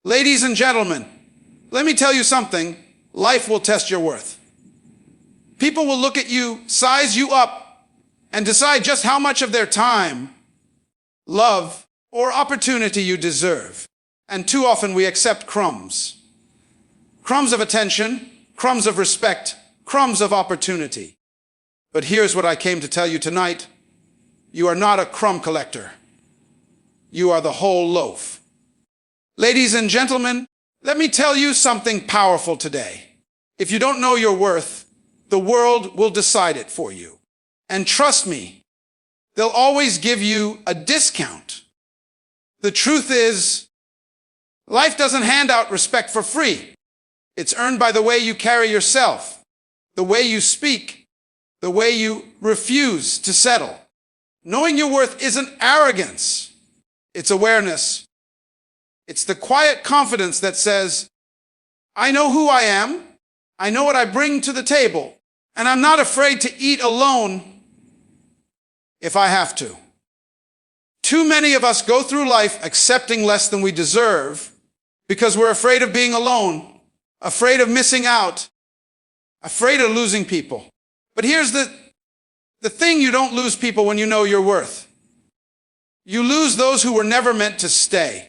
Ladies and gentlemen, let me tell you something. Life will test your worth. People will look at you, size you up, and decide just how much of their time, love, or opportunity you deserve. And too often we accept crumbs. Crumbs of attention, crumbs of respect, crumbs of opportunity. But here's what I came to tell you tonight. You are not a crumb collector. You are the whole loaf. Ladies and gentlemen, let me tell you something powerful today. If you don't know your worth, the world will decide it for you. And trust me, they'll always give you a discount. The truth is, life doesn't hand out respect for free. It's earned by the way you carry yourself, the way you speak, the way you refuse to settle. Knowing your worth isn't arrogance. It's awareness. It's the quiet confidence that says, I know who I am, I know what I bring to the table, and I'm not afraid to eat alone if I have to. Too many of us go through life accepting less than we deserve because we're afraid of being alone, afraid of missing out, afraid of losing people. But here's the thing: you don't lose people when you know your worth. You lose those who were never meant to stay.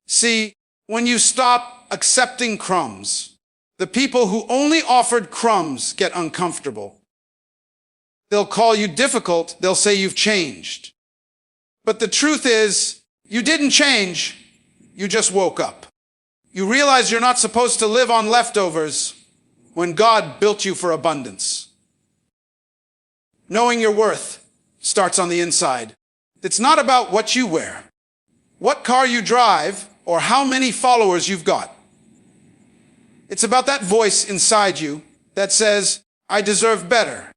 See, when you stop accepting crumbs, the people who only offered crumbs get uncomfortable. They'll call you difficult. They'll say you've changed. But the truth is, you didn't change. You just woke up. You realize you're not supposed to live on leftovers when God built you for abundance. Knowing your worth starts on the inside. It's not about what you wear, what car you drive, or how many followers you've got. It's about that voice inside you that says, I deserve better,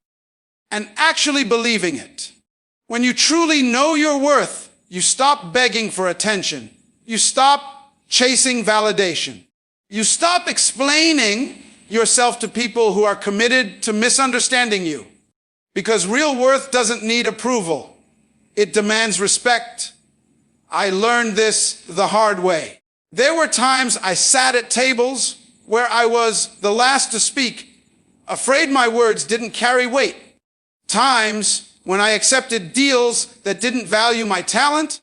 and actually believing it. When you truly know your worth, you stop begging for attention. You stop chasing validation. You stop explaining yourself to people who are committed to misunderstanding you. Because real worth doesn't need approval. It demands respect. I learned this the hard way. There were times I sat at tables where I was the last to speak, afraid my words didn't carry weight. Times when I accepted deals that didn't value my talent,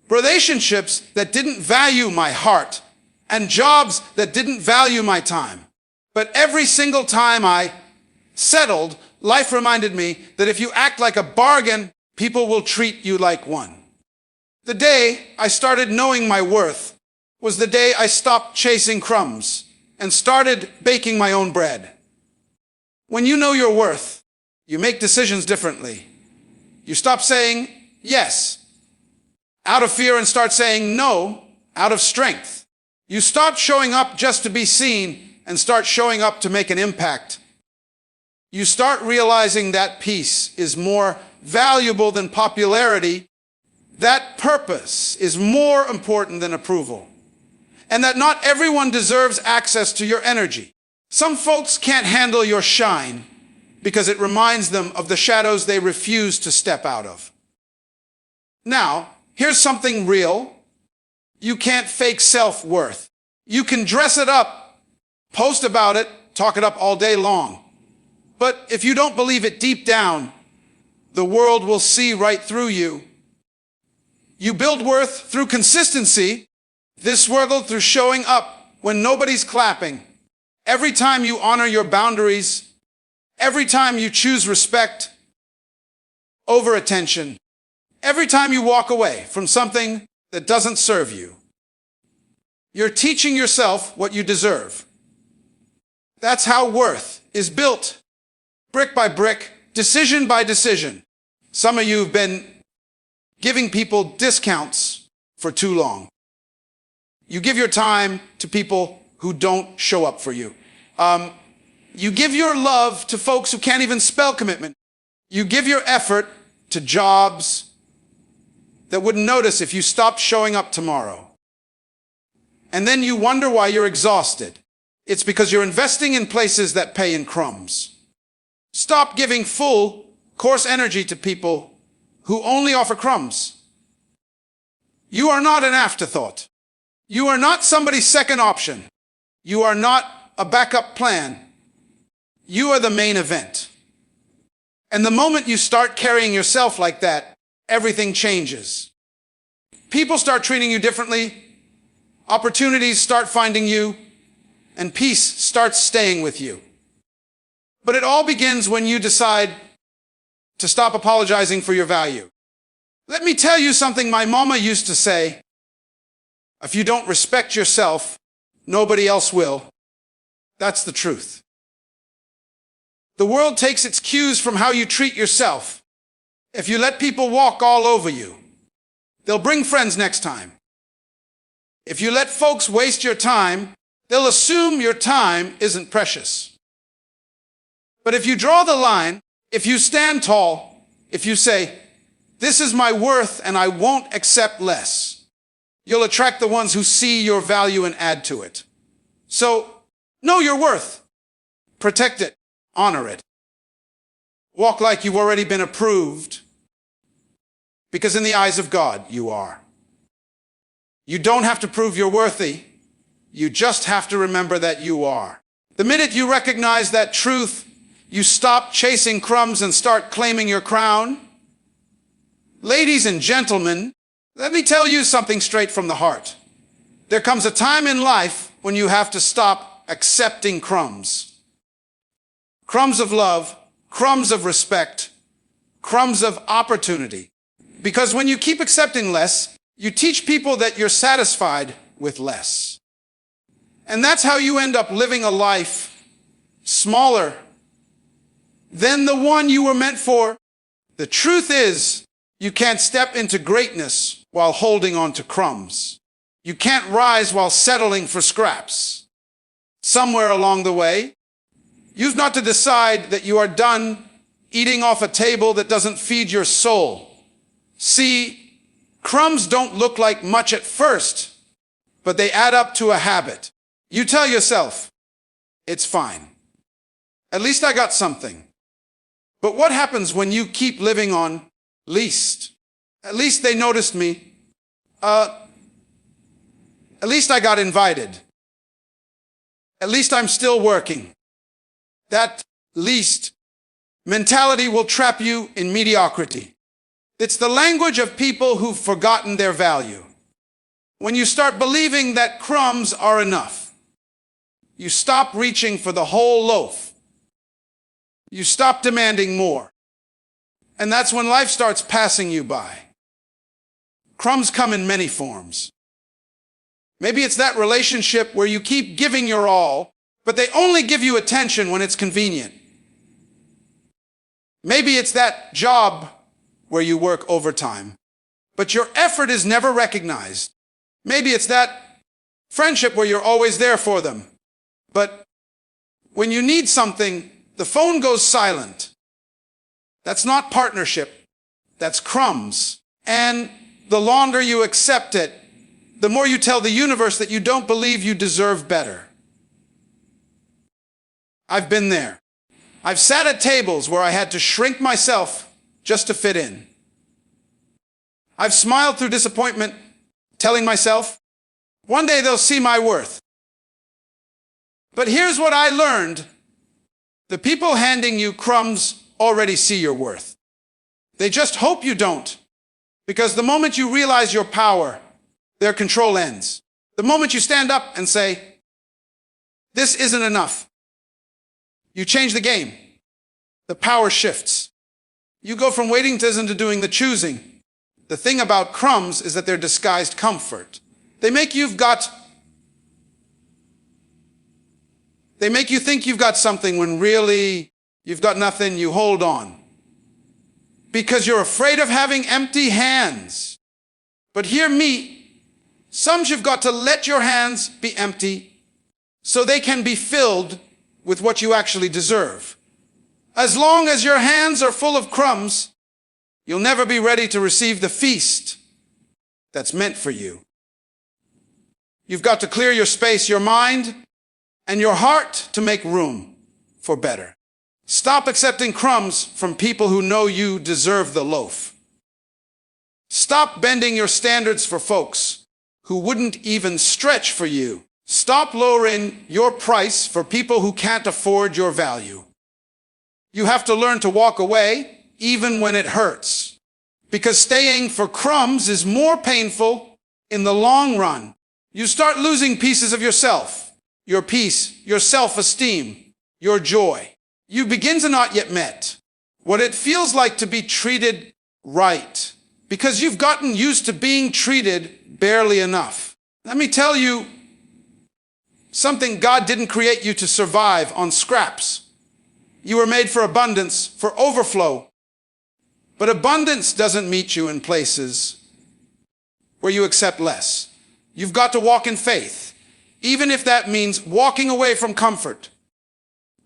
relationships that didn't value my heart, and jobs that didn't value my time. But every single time I settled, life reminded me that if you act like a bargain, people will treat you like one. The day I started knowing my worth was the day I stopped chasing crumbs and started baking my own bread. When you know your worth, you make decisions differently. You stop saying yes out of fear and start saying no out of strength. You stop showing up just to be seen and start showing up to make an impact. You start realizing that peace is more valuable than popularity, that purpose is more important than approval, and that not everyone deserves access to your energy. Some folks can't handle your shine because it reminds them of the shadows they refuse to step out of. Now, here's something real. You can't fake self-worth. You can dress it up, post about it, talk it up all day long. But if you don't believe it deep down, the world will see right through you. You build worth through consistency, this world through showing up when nobody's clapping. Every time you honor your boundaries, every time you choose respect over attention, every time you walk away from something that doesn't serve you, you're teaching yourself what you deserve. That's how worth is built, brick by brick, decision by decision. Some of you have been giving people discounts for too long. You give your time to people who don't show up for you. You give your love to folks who can't even spell commitment. You give your effort to jobs that wouldn't notice if you stopped showing up tomorrow. And then you wonder why you're exhausted. It's because you're investing in places that pay in crumbs. Stop giving full course energy to people who only offer crumbs. You are not an afterthought. You are not somebody's second option. You are not a backup plan. You are the main event. And the moment you start carrying yourself like that, everything changes. People start treating you differently, opportunities start finding you, and peace starts staying with you. But it all begins when you decide to stop apologizing for your value. Let me tell you something my mama used to say. If you don't respect yourself, nobody else will. That's the truth. The world takes its cues from how you treat yourself. If you let people walk all over you, they'll bring friends next time. If you let folks waste your time, they'll assume your time isn't precious. But if you draw the line, if you stand tall, if you say, "This is my worth and I won't accept less," you'll attract the ones who see your value and add to it. So, know your worth. Protect it. Honor it. Walk like you've already been approved, because in the eyes of God, you are. You don't have to prove you're worthy. You just have to remember that you are. The minute you recognize that truth, you stop chasing crumbs and start claiming your crown. Ladies and gentlemen, let me tell you something straight from the heart. There comes a time in life when you have to stop accepting crumbs. Crumbs of love, crumbs of respect, crumbs of opportunity. Because when you keep accepting less, you teach people that you're satisfied with less. And that's how you end up living a life smaller than the one you were meant for. The truth is, you can't step into greatness while holding on to crumbs. You can't rise while settling for scraps. Somewhere along the way, you've got to decide that you are done eating off a table that doesn't feed your soul. See, crumbs don't look like much at first, but they add up to a habit. You tell yourself, "It's fine. At least I got something." But what happens when you keep living on least? At least they noticed me. At least I got invited. At least I'm still working. That least mentality will trap you in mediocrity. It's the language of people who've forgotten their value. When you start believing that crumbs are enough, you stop reaching for the whole loaf. You stop demanding more. And that's when life starts passing you by. Crumbs come in many forms. Maybe it's that relationship where you keep giving your all, but they only give you attention when it's convenient. Maybe it's that job where you work overtime, but your effort is never recognized. Maybe it's that friendship where you're always there for them, but when you need something, the phone goes silent. That's not partnership. That's crumbs. And the longer you accept it, the more you tell the universe that you don't believe you deserve better. I've been there. I've sat at tables where I had to shrink myself just to fit in. I've smiled through disappointment, telling myself, one day they'll see my worth. But here's what I learned. The people handing you crumbs already see your worth. They just hope you don't, because the moment you realize your power, their control ends. The moment you stand up and say, "This isn't enough," you change the game. The power shifts. You go from waiting to doing the choosing. The thing about crumbs is that they're disguised comfort. They make you think you've got something when really you've got nothing. You hold on because you're afraid of having empty hands. But hear me, some you've got to let your hands be empty so they can be filled with what you actually deserve. As long as your hands are full of crumbs, you'll never be ready to receive the feast that's meant for you. You've got to clear your space, your mind, and your heart to make room for better. Stop accepting crumbs from people who know you deserve the loaf. Stop bending your standards for folks who wouldn't even stretch for you. Stop lowering your price for people who can't afford your value. You have to learn to walk away even when it hurts, because staying for crumbs is more painful in the long run. You start losing pieces of yourself, your peace, your self-esteem, your joy. You begin to not yet met what it feels like to be treated right, because you've gotten used to being treated barely enough. Let me tell you something: God didn't create you to survive on scraps. You were made for abundance, for overflow. But abundance doesn't meet you in places where you accept less. You've got to walk in faith, even if that means walking away from comfort.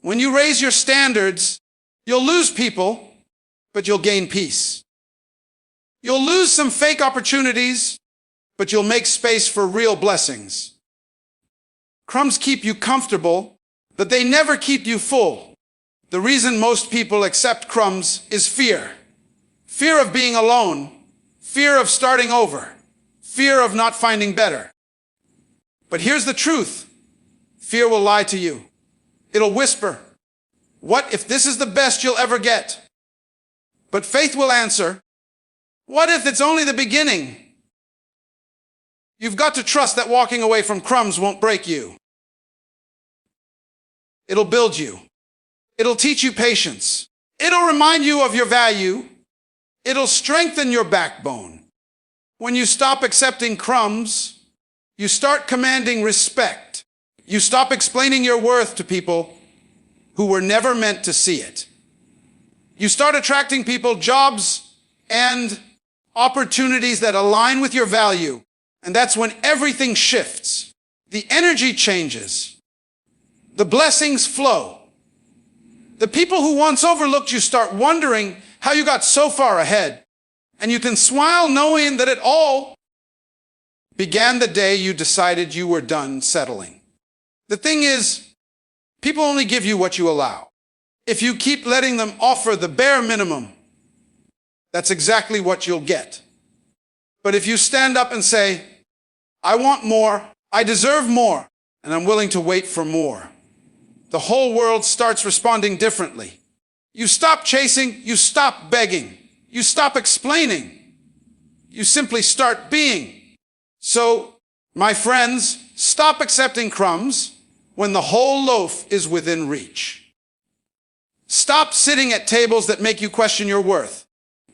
When you raise your standards, you'll lose people, but you'll gain peace. You'll lose some fake opportunities, but you'll make space for real blessings. Crumbs keep you comfortable, but they never keep you full. The reason most people accept crumbs is fear. Fear of being alone, fear of starting over, fear of not finding better. But here's the truth: fear will lie to you. It'll whisper, "What if this is the best you'll ever get?" But faith will answer, "What if it's only the beginning?" You've got to trust that walking away from crumbs won't break you. It'll build you. It'll teach you patience. It'll remind you of your value. It'll strengthen your backbone. When you stop accepting crumbs, you start commanding respect. You stop explaining your worth to people who were never meant to see it. You start attracting people, jobs, and opportunities that align with your value. And that's when everything shifts. The energy changes. The blessings flow. The people who once overlooked you start wondering how you got so far ahead. And you can smile knowing that it all began the day you decided you were done settling. The thing is, people only give you what you allow. If you keep letting them offer the bare minimum, that's exactly what you'll get. But if you stand up and say, "I want more, I deserve more, and I'm willing to wait for more," the whole world starts responding differently. You stop chasing, you stop begging, you stop explaining, you simply start being. So, my friends, stop accepting crumbs when the whole loaf is within reach. Stop sitting at tables that make you question your worth.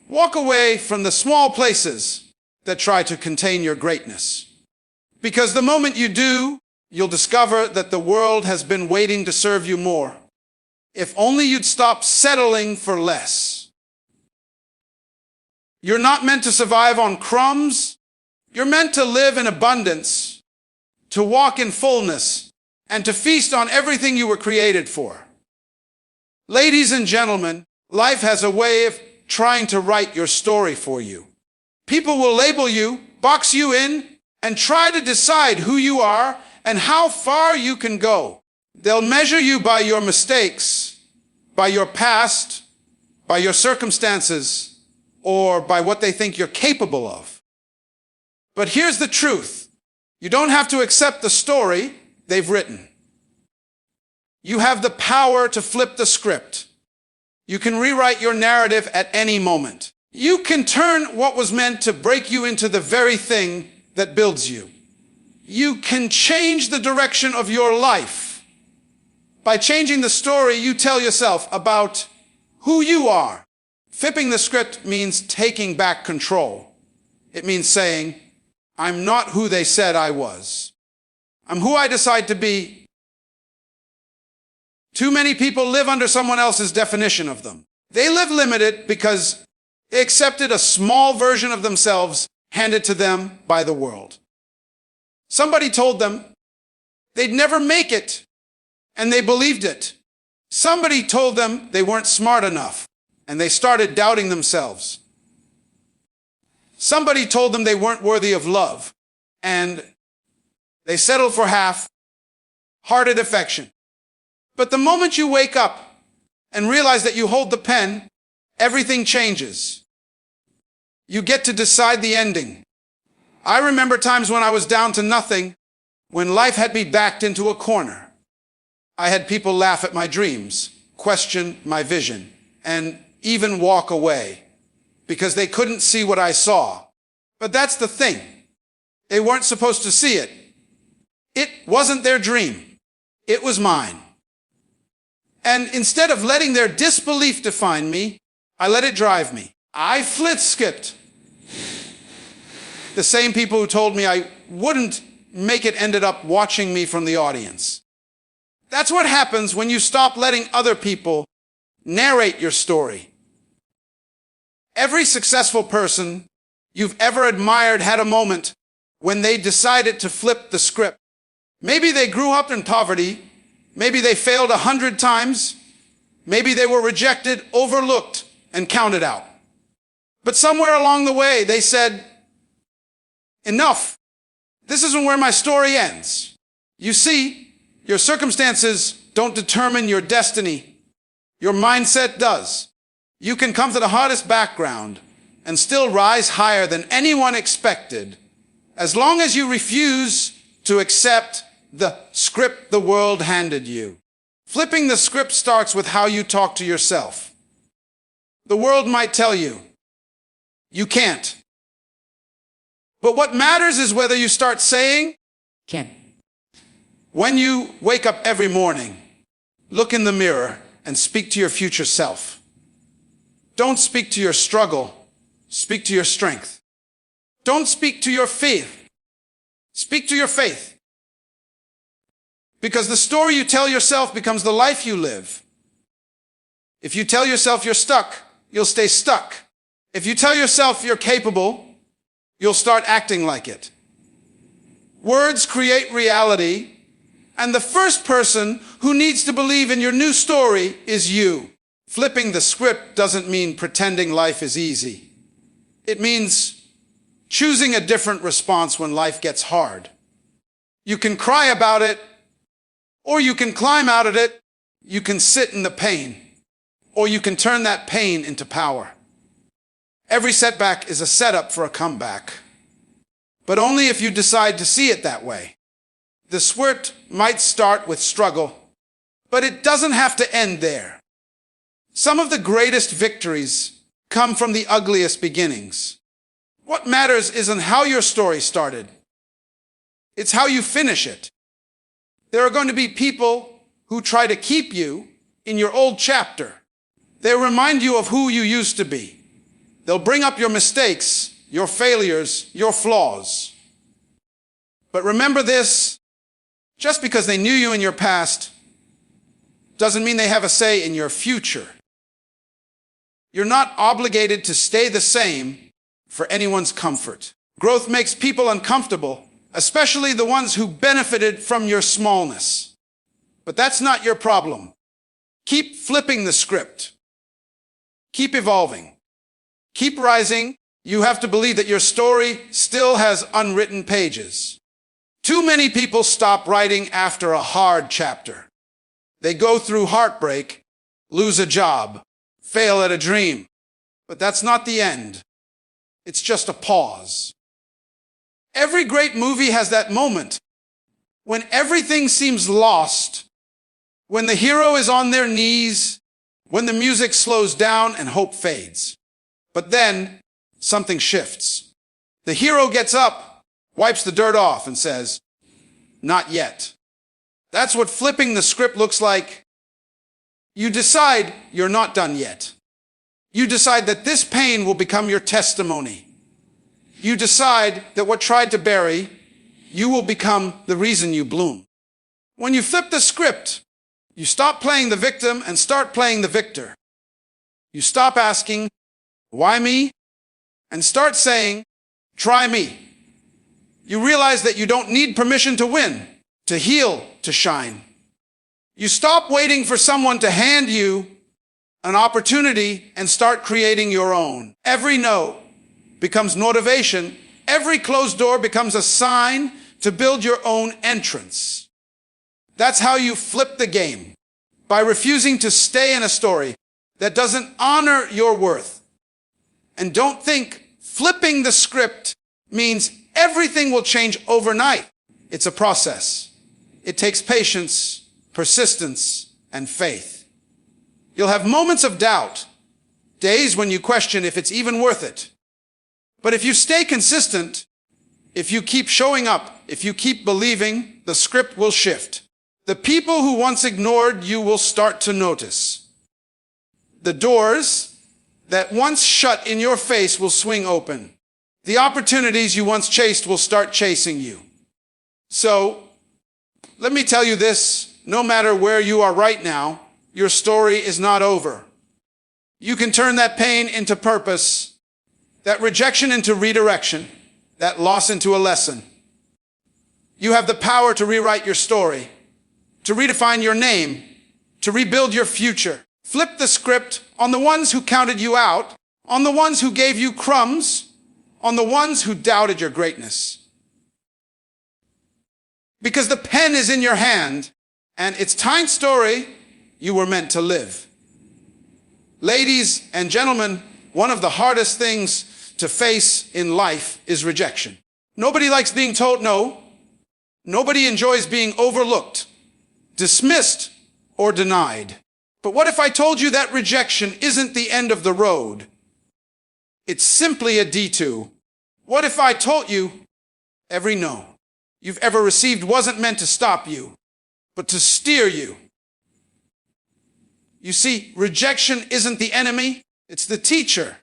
Walk away from the small places that try to contain your greatness. Because the moment you do, you'll discover that the world has been waiting to serve you more. If only you'd stop settling for less. You're not meant to survive on crumbs. You're meant to live in abundance, to walk in fullness, and to feast on everything you were created for. Ladies and gentlemen, life has a way of trying to write your story for you. People will label you, box you in, and try to decide who you are and how far you can go. They'll measure you by your mistakes, by your past, by your circumstances, or by what they think you're capable of. But here's the truth. You don't have to accept the story they've written. You have the power to flip the script. You can rewrite your narrative at any moment. You can turn what was meant to break you into the very thing that builds you. You can change the direction of your life by changing the story you tell yourself about who you are. Flipping the script means taking back control. It means saying, "I'm not who they said I was. I'm who I decide to be." Too many people live under someone else's definition of them. They live limited because they accepted a small version of themselves handed to them by the world. Somebody told them they'd never make it, and they believed it. Somebody told them they weren't smart enough, and they started doubting themselves. Somebody told them they weren't worthy of love, and they settled for half-hearted affection. But the moment you wake up and realize that you hold the pen, everything changes. You get to decide the ending. I remember times when I was down to nothing, when life had me backed into a corner. I had people laugh at my dreams, question my vision, and even walk away because they couldn't see what I saw. But that's the thing. They weren't supposed to see it. It wasn't their dream. It was mine. And instead of letting their disbelief define me, I let it drive me. I flit-skipped. The same people who told me I wouldn't make it ended up watching me from the audience. That's what happens when you stop letting other people narrate your story. Every successful person you've ever admired had a moment when they decided to flip the script. Maybe they grew up in poverty. Maybe they failed 100 times. Maybe they were rejected, overlooked, and counted out. But somewhere along the way, they said, enough. This isn't where my story ends. You see, your circumstances don't determine your destiny. Your mindset does. You can come to the hardest background and still rise higher than anyone expected, as long as you refuse to accept the script the world handed you. Flipping the script starts with how you talk to yourself. The world might tell you, you can't. But what matters is whether you start saying, can. When you wake up every morning, look in the mirror and speak to your future self. Don't speak to your struggle, speak to your strength. Don't speak to your fear, speak to your faith. Because the story you tell yourself becomes the life you live. If you tell yourself you're stuck, you'll stay stuck. If you tell yourself you're capable, you'll start acting like it. Words create reality, and the first person who needs to believe in your new story is you. Flipping the script doesn't mean pretending life is easy. It means choosing a different response when life gets hard. You can cry about it, or you can climb out of it. You can sit in the pain, or you can turn that pain into power. Every setback is a setup for a comeback, but only if you decide to see it that way. The script might start with struggle, but it doesn't have to end there. Some of the greatest victories come from the ugliest beginnings. What matters isn't how your story started. It's how you finish it. There are going to be people who try to keep you in your old chapter. They'll remind you of who you used to be. They'll bring up your mistakes, your failures, your flaws. But remember this, just because they knew you in your past doesn't mean they have a say in your future. You're not obligated to stay the same for anyone's comfort. Growth makes people uncomfortable, especially the ones who benefited from your smallness. But that's not your problem. Keep flipping the script. Keep evolving. Keep rising. You have to believe that your story still has unwritten pages. Too many people stop writing after a hard chapter. They go through heartbreak, lose a job, fail at a dream. But that's not the end. It's just a pause. Every great movie has that moment when everything seems lost, when the hero is on their knees, when the music slows down and hope fades. But then something shifts. The hero gets up, wipes the dirt off, and says, "Not yet." That's what flipping the script looks like. You decide you're not done yet. You decide that this pain will become your testimony. You decide that what tried to bury, you will become the reason you bloom. When you flip the script, you stop playing the victim and start playing the victor. You stop asking, "Why me?" and start saying, "Try me." You realize that you don't need permission to win, to heal, to shine. You stop waiting for someone to hand you an opportunity and start creating your own. Every no becomes motivation. Every closed door becomes a sign to build your own entrance. That's how you flip the game, by refusing to stay in a story that doesn't honor your worth. And don't think flipping the script means everything will change overnight. It's a process. It takes patience, persistence, and faith. You'll have moments of doubt, days when you question if it's even worth it. But if you stay consistent, if you keep showing up, if you keep believing, the script will shift. The people who once ignored you will start to notice. The doors that once shut in your face will swing open. The opportunities you once chased will start chasing you. So, let me tell you this, no matter where you are right now, your story is not over. You can turn that pain into purpose, that rejection into redirection, that loss into a lesson. You have the power to rewrite your story, to redefine your name, to rebuild your future. Flip the script on the ones who counted you out, on the ones who gave you crumbs, on the ones who doubted your greatness. Because the pen is in your hand, and it's time story you were meant to live. Ladies and gentlemen, one of the hardest things to face in life is rejection. Nobody likes being told no. Nobody enjoys being overlooked, dismissed, or denied. But what if I told you that rejection isn't the end of the road? It's simply a detour. What if I told you every no you've ever received wasn't meant to stop you, but to steer you? You see, rejection isn't the enemy, it's the teacher.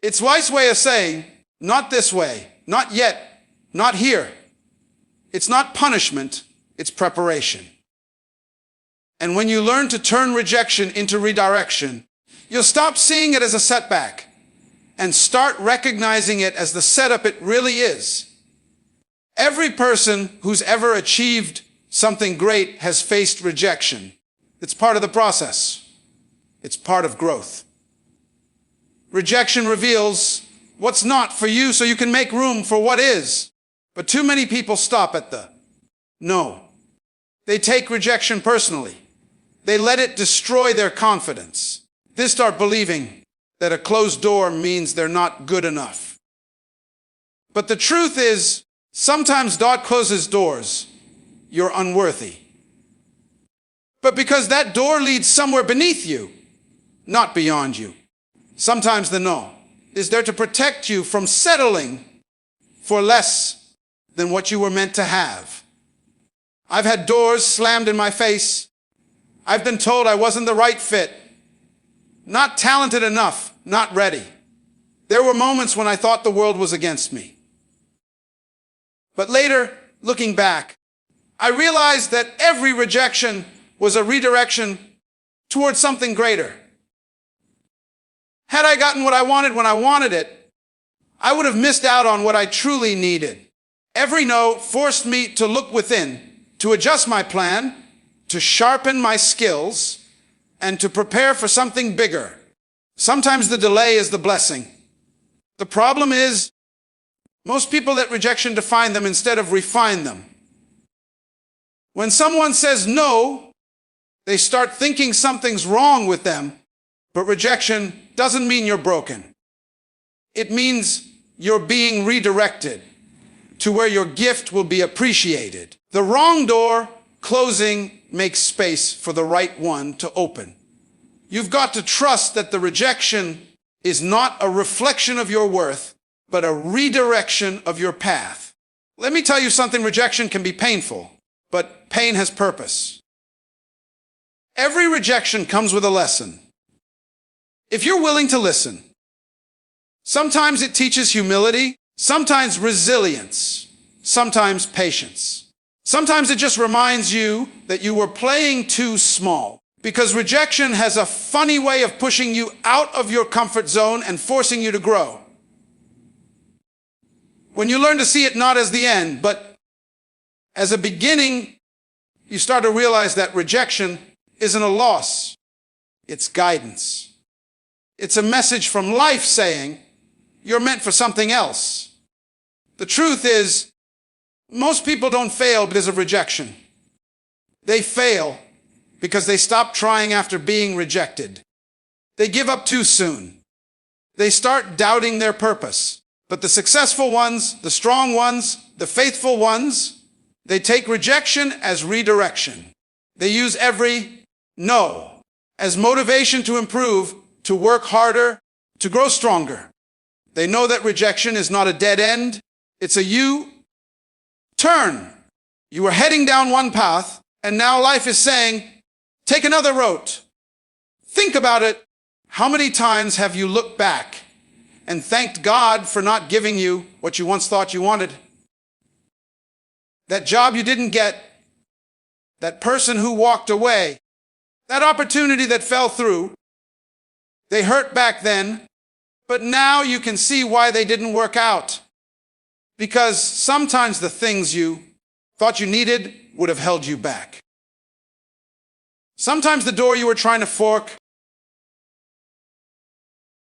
It's life's way of saying, not this way, not yet, not here. It's not punishment, it's preparation. And when you learn to turn rejection into redirection, you'll stop seeing it as a setback and start recognizing it as the setup it really is. Every person who's ever achieved something great has faced rejection. It's part of the process. It's part of growth. Rejection reveals what's not for you so you can make room for what is. But too many people stop at the no. They take rejection personally. They let it destroy their confidence. They start believing that a closed door means they're not good enough. But the truth is, sometimes God closes doors, you're unworthy. But because that door leads somewhere beneath you, not beyond you. Sometimes the no is there to protect you from settling for less than what you were meant to have. I've had doors slammed in my face. I've been told I wasn't the right fit, not talented enough, not ready. There were moments when I thought the world was against me. But later, looking back, I realized that every rejection was a redirection towards something greater. Had I gotten what I wanted when I wanted it, I would have missed out on what I truly needed. Every no forced me to look within, to adjust my plan, to sharpen my skills, and to prepare for something bigger. Sometimes the delay is the blessing. The problem is, most people let rejection define them instead of refine them. When someone says no, they start thinking something's wrong with them, but rejection doesn't mean you're broken. It means you're being redirected to where your gift will be appreciated. The wrong door closing makes space for the right one to open. You've got to trust that the rejection is not a reflection of your worth, but a redirection of your path. Let me tell you something, rejection can be painful, but pain has purpose. Every rejection comes with a lesson. If you're willing to listen, sometimes it teaches humility, sometimes resilience, sometimes patience. Sometimes it just reminds you that you were playing too small, because rejection has a funny way of pushing you out of your comfort zone and forcing you to grow. When you learn to see it not as the end, but as a beginning, you start to realize that rejection isn't a loss, it's guidance. It's a message from life saying, you're meant for something else. The truth is, most people don't fail because of rejection. They fail because they stop trying after being rejected. They give up too soon. They start doubting their purpose. But the successful ones, the strong ones, the faithful ones, they take rejection as redirection. They use every no as motivation to improve, to work harder, to grow stronger. They know that rejection is not a dead end. It's a U-turn. You were heading down one path, and now life is saying, take another road. Think about it. How many times have you looked back and thanked God for not giving you what you once thought you wanted? That job you didn't get, that person who walked away, that opportunity that fell through. They hurt back then, but now you can see why they didn't work out. Because sometimes the things you thought you needed would have held you back. Sometimes the door you were trying to fork